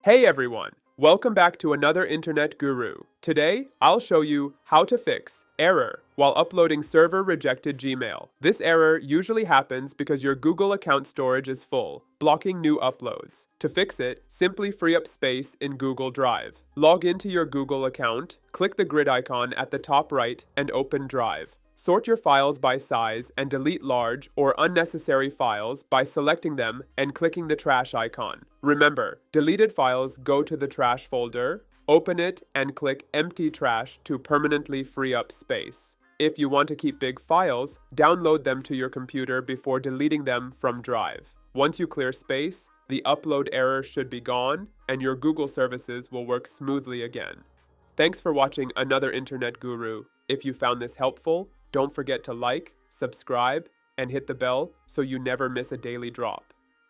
Hey everyone! Welcome back to another Internet Guru. Today, I'll show you how to fix error while uploading server-rejected Gmail. This error usually happens because your Google account storage is full, blocking new uploads. To fix it, simply free up space in Google Drive. Log into your Google account, click the grid icon at the top right, and open Drive. Sort your files by size and delete large or unnecessary files by selecting them and clicking the trash icon. Remember, deleted files go to the trash folder. Open it and click Empty Trash to permanently free up space. If you want to keep big files, download them to your computer before deleting them from Drive. Once you clear space, the upload error should be gone and your Google services will work smoothly again. Thanks for watching another Internet Guru. If you found this helpful, don't forget to like, subscribe, and hit the bell so you never miss a daily drop.